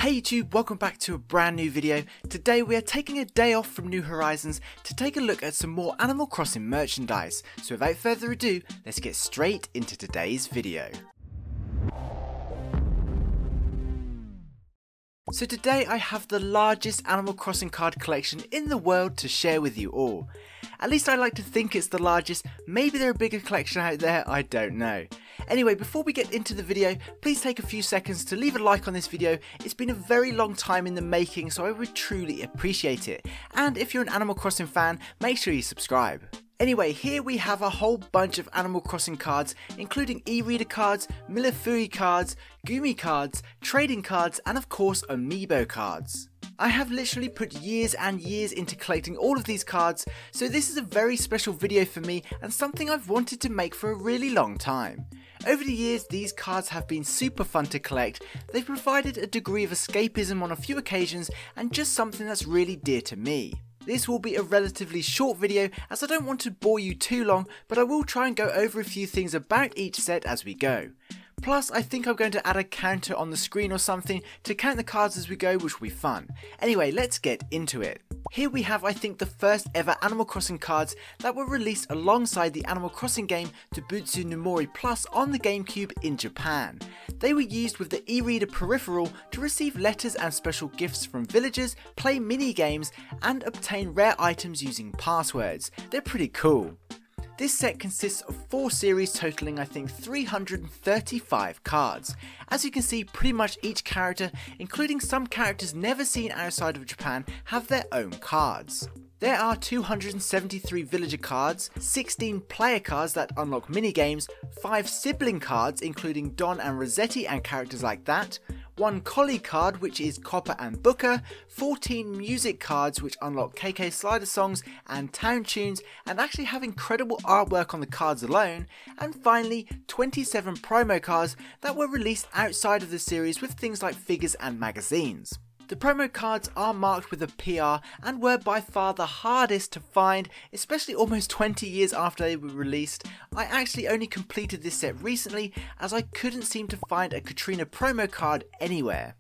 Hey YouTube, welcome back to a brand new video. Today we are taking a day off from New Horizons to take a look at some more Animal Crossing merchandise. So without further ado, let's get straight into today's video. So today I have the largest Animal Crossing card collection in the world to share with you all. At least I like to think it's the largest. Maybe there are a bigger collection out there, I don't know. Anyway, before we get into the video, please take a few seconds to leave a like on this video. It's been a very long time in the making, so I would truly appreciate it. And if you're an Animal Crossing fan, make sure you subscribe. Anyway, here we have a whole bunch of Animal Crossing cards, including Irina cards, Millefeui cards, Gummy Cards, trading cards, and of course Amiibo Cards. I have literally put years and years into collecting all of these cards, so this is a very special video for me and something I've wanted to make for a really long time. Over the years, these cards have been super fun to collect. They've provided a degree of escapism on a few occasions and just something that's really dear to me. This will be a relatively short video as I don't want to bore you too long, but I will try and go over a few things about each set as we go. Plus, I think I'm going to add a counter on the screen or something to count the cards as we go, which will be fun. Anyway, let's get into it. Here we have, I think, the first ever Animal Crossing cards that were released alongside the Animal Crossing game Dobutsu no Mori Plus on the GameCube in Japan. They were used with the e-reader peripheral to receive letters and special gifts from villagers, play mini games, and obtain rare items using passwords. They're pretty cool. This set consists of 4 series totaling I think 335 cards. As you can see, pretty much each character, including some characters never seen outside of Japan, have their own cards. There are 273 villager cards, 16 player cards that unlock minigames, 5 sibling cards including Don and Rossetti and characters like that, 1 colleague card which is Copper and Booker, 14 music cards which unlock KK Slider songs and town tunes and actually have incredible artwork on the cards alone, and finally 27 promo cards that were released outside of the series with things like figures and magazines. The promo cards are marked with a PR and were by far the hardest to find, especially almost 20 years after they were released. I actually only completed this set recently as I couldn't seem to find a Katrina promo card anywhere.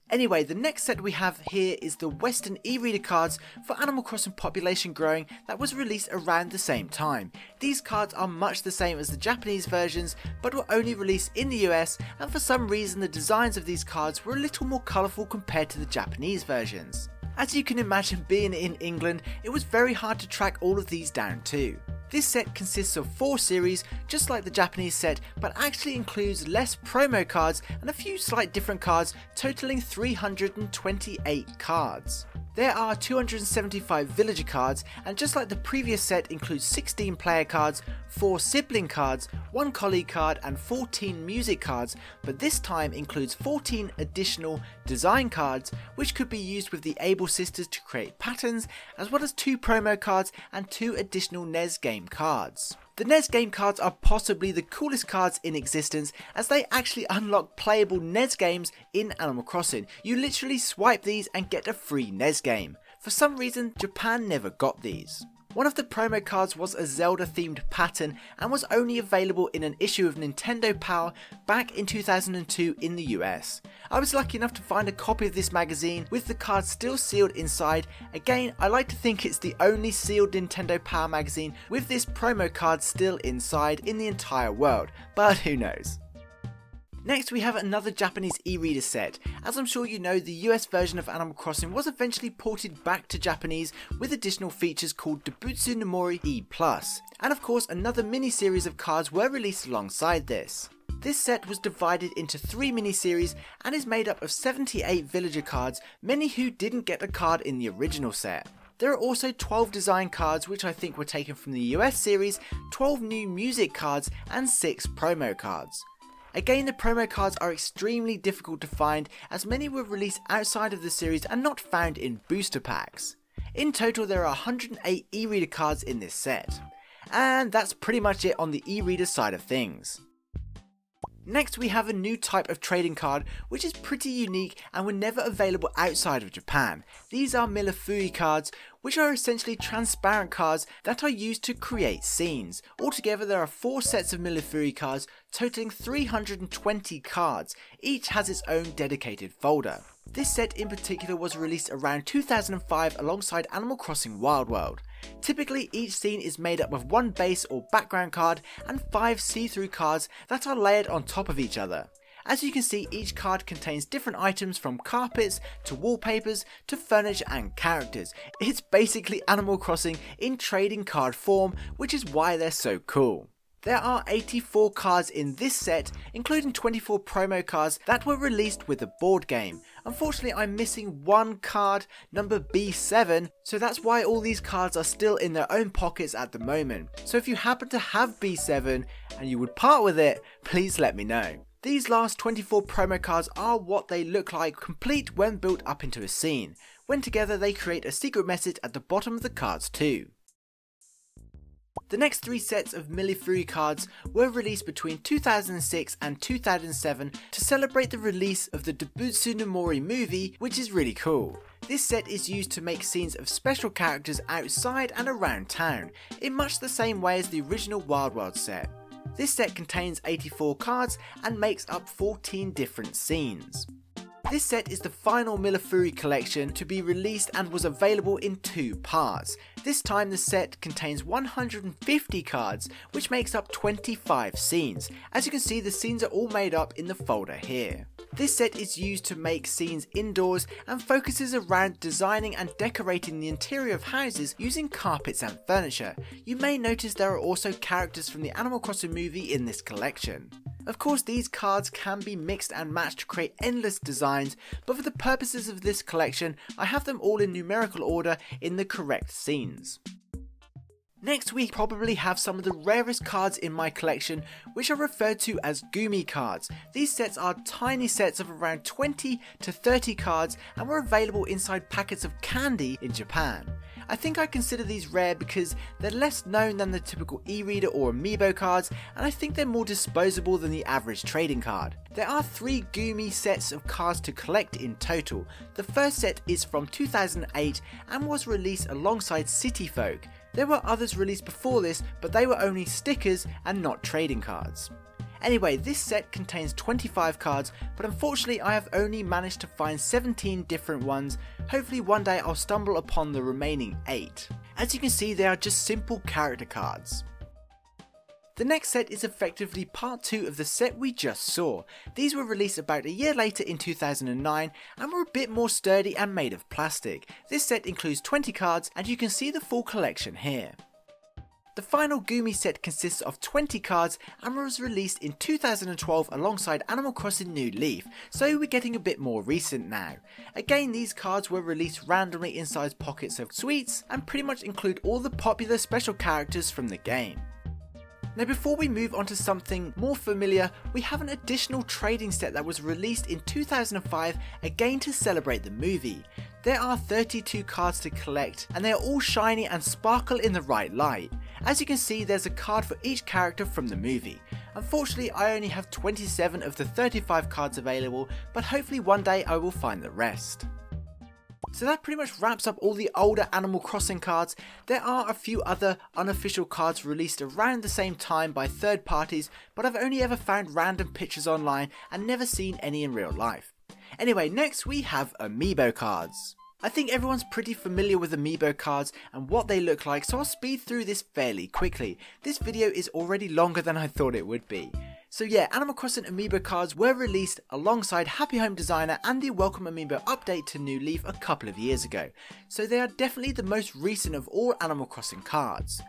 Anyway, the next set we have here is the Western e-reader cards for Animal Crossing Population Growing that was released around the same time. These cards are much the same as the Japanese versions, but were only released in the US, and for some reason the designs of these cards were a little more colourful compared to the Japanese versions. As you can imagine, being in England, it was very hard to track all of these down too. This set consists of 4 series, just like the Japanese set, but actually includes less promo cards and a few slight different cards, totaling 328 cards. There are 275 villager cards, and just like the previous set includes 16 player cards, 4 sibling cards, 1 colleague card and 14 music cards, but this time includes 14 additional design cards which could be used with the Able sisters to create patterns, as well as 2 promo cards and 2 additional NES game cards. The NES game cards are possibly the coolest cards in existence as they actually unlock playable NES games in Animal Crossing. You literally swipe these and get a free NES game. For some reason, Japan never got these. One of the promo cards was a Zelda themed pattern and was only available in an issue of Nintendo Power back in 2002 in the US. I was lucky enough to find a copy of this magazine with the card still sealed inside. Again, I like to think it's the only sealed Nintendo Power magazine with this promo card still inside in the entire world, but who knows. Next we have another Japanese e-reader set. As I'm sure you know, the US version of Animal Crossing was eventually ported back to Japanese with additional features called Dobutsu no Mori E+. And of course another mini-series of cards were released alongside this. This set was divided into 3 mini-series and is made up of 78 villager cards, many who didn't get a card in the original set. There are also 12 design cards which I think were taken from the US series, 12 new music cards and 6 promo cards. Again, the promo cards are extremely difficult to find as many were released outside of the series and not found in booster packs. In total there are 108 e-reader cards in this set. And that's pretty much it on the e-reader side of things. Next we have a new type of trading card which is pretty unique and were never available outside of Japan. These are Millefeui cards, which are essentially transparent cards that are used to create scenes. Altogether there are 4 sets of Millefeui cards totaling 320 cards, each has its own dedicated folder. This set in particular was released around 2005 alongside Animal Crossing Wild World. Typically each scene is made up of 1 base or background card and 5 see-through cards that are layered on top of each other. As you can see, each card contains different items from carpets to wallpapers to furniture and characters. It's basically Animal Crossing in trading card form, which is why they're so cool. There are 84 cards in this set, including 24 promo cards that were released with the board game. Unfortunately, I'm missing 1 card, number B7, so that's why all these cards are still in their own pockets at the moment. So if you happen to have B7 and you would part with it, please let me know. These last 24 promo cards are what they look like, complete when built up into a scene. When together they create a secret message at the bottom of the cards too. The next 3 sets of Millefeui cards were released between 2006 and 2007 to celebrate the release of the Dobutsu no Mori movie, which is really cool. This set is used to make scenes of special characters outside and around town, in much the same way as the original Wild World set. This set contains 84 cards and makes up 14 different scenes. This set is the final Millefeui collection to be released and was available in 2 parts. This time the set contains 150 cards, which makes up 25 scenes. As you can see, the scenes are all made up in the folder here. This set is used to make scenes indoors and focuses around designing and decorating the interior of houses using carpets and furniture. You may notice there are also characters from the Animal Crossing movie in this collection. Of course, these cards can be mixed and matched to create endless designs, but for the purposes of this collection, I have them all in numerical order in the correct scenes. Next we probably have some of the rarest cards in my collection, which are referred to as Gummy Cards. These sets are tiny sets of around 20 to 30 cards and were available inside packets of candy in Japan. I think I consider these rare because they're less known than the typical e-reader or Amiibo cards, and I think they're more disposable than the average trading card. There are 3 Gummy sets of cards to collect in total. The first set is from 2008 and was released alongside City Folk. There were others released before this, but they were only stickers and not trading cards. Anyway, this set contains 25 cards, but unfortunately I have only managed to find 17 different ones. Hopefully one day I'll stumble upon the remaining 8. As you can see, they are just simple character cards. The next set is effectively part 2 of the set we just saw. These were released about a year later in 2009 and were a bit more sturdy and made of plastic. This set includes 20 cards and you can see the full collection here. The final Gummy set consists of 20 cards and was released in 2012 alongside Animal Crossing New Leaf, so we're getting a bit more recent now. Again, these cards were released randomly inside pockets of sweets and pretty much include all the popular special characters from the game. Now before we move on to something more familiar, we have an additional trading set that was released in 2005 again to celebrate the movie. There are 32 cards to collect and they are all shiny and sparkle in the right light. As you can see, there's a card for each character from the movie. Unfortunately, I only have 27 of the 35 cards available, but hopefully one day I will find the rest. So that pretty much wraps up all the older Animal Crossing cards. There are a few other unofficial cards released around the same time by third parties, but I've only ever found random pictures online and never seen any in real life. Anyway, next we have Amiibo Cards. I think everyone's pretty familiar with Amiibo cards and what they look like, so I'll speed through this fairly quickly. This video is already longer than I thought it would be. So yeah, Animal Crossing Amiibo cards were released alongside Happy Home Designer and the Welcome Amiibo update to New Leaf a couple of years ago, so they are definitely the most recent of all Animal Crossing cards.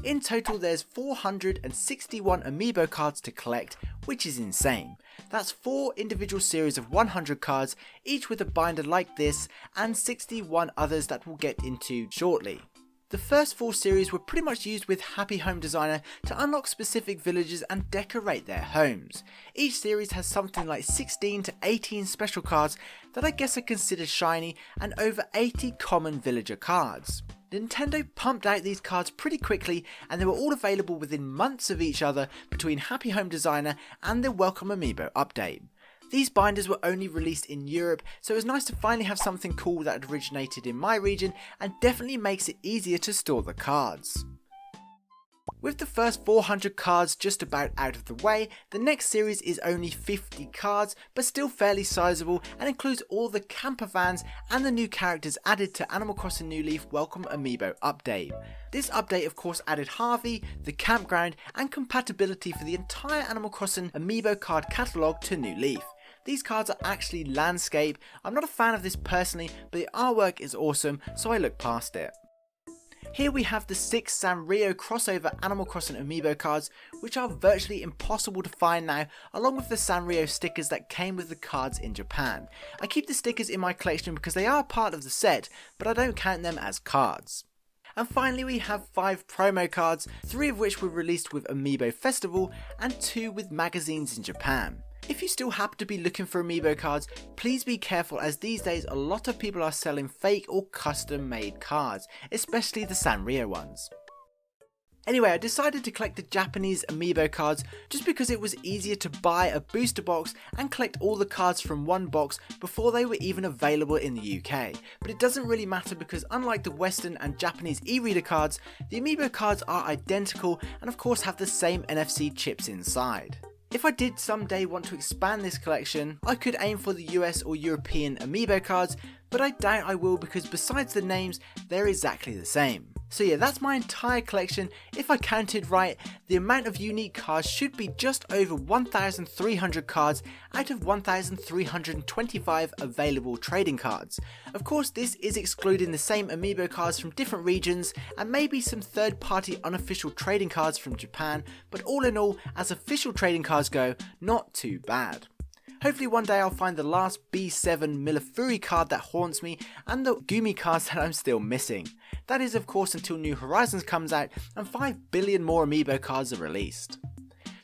In total there's 461 Amiibo cards to collect, which is insane. That's 4 individual series of 100 cards, each with a binder like this, and 61 others that we'll get into shortly. The first 4 series were pretty much used with Happy Home Designer to unlock specific villages and decorate their homes. Each series has something like 16 to 18 special cards that I guess are considered shiny and over 80 common villager cards. Nintendo pumped out these cards pretty quickly, and they were all available within months of each other between Happy Home Designer and the Welcome Amiibo update. These binders were only released in Europe, so it was nice to finally have something cool that originated in my region and definitely makes it easier to store the cards. With the first 400 cards just about out of the way, the next series is only 50 cards, but still fairly sizable and includes all the camper vans and the new characters added to Animal Crossing New Leaf Welcome Amiibo update. This update of course added Harvey, the campground and compatibility for the entire Animal Crossing Amiibo card catalogue to New Leaf. These cards are actually landscape. I'm not a fan of this personally, but the artwork is awesome, so I look past it. Here we have the 6 Sanrio crossover Animal Crossing Amiibo cards, which are virtually impossible to find now, along with the Sanrio stickers that came with the cards in Japan. I keep the stickers in my collection because they are part of the set, but I don't count them as cards. And finally we have 5 promo cards, 3 of which were released with Amiibo Festival and 2 with magazines in Japan. If you still happen to be looking for Amiibo cards, please be careful, as these days a lot of people are selling fake or custom made cards, especially the Sanrio ones. Anyway, I decided to collect the Japanese Amiibo cards just because it was easier to buy a booster box and collect all the cards from one box before they were even available in the UK. But it doesn't really matter because unlike the Western and Japanese e-reader cards, the Amiibo cards are identical and of course have the same NFC chips inside. If I did someday want to expand this collection, I could aim for the US or European Amiibo cards, but I doubt I will because besides the names, they're exactly the same. So yeah, that's my entire collection. If I counted right, the amount of unique cards should be just over 1,300 cards out of 1,325 available trading cards. Of course, this is excluding the same Amiibo cards from different regions and maybe some third-party unofficial trading cards from Japan, but all in all, as official trading cards go, not too bad. Hopefully one day I'll find the last B7 Millefeui card that haunts me and the Gummy Cards that I'm still missing. That is of course until New Horizons comes out and 5 billion more Amiibo cards are released.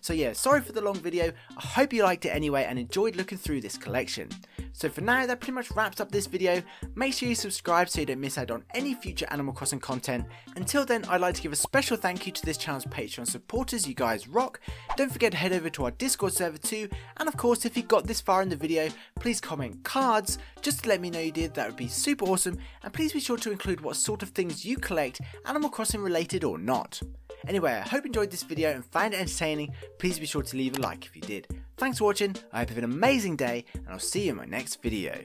So yeah, sorry for the long video, I hope you liked it anyway and enjoyed looking through this collection. So for now, that pretty much wraps up this video. Make sure you subscribe so you don't miss out on any future Animal Crossing content. Until then, I'd like to give a special thank you to this channel's Patreon supporters, you guys rock. Don't forget to head over to our Discord server too, and of course if you got this far in the video, please comment cards, just to let me know you did, that would be super awesome, and please be sure to include what sort of things you collect, Animal Crossing related or not. Anyway, I hope you enjoyed this video and found it entertaining. Please be sure to leave a like if you did. Thanks for watching, I hope you have an amazing day, and I'll see you in my next video.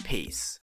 Peace.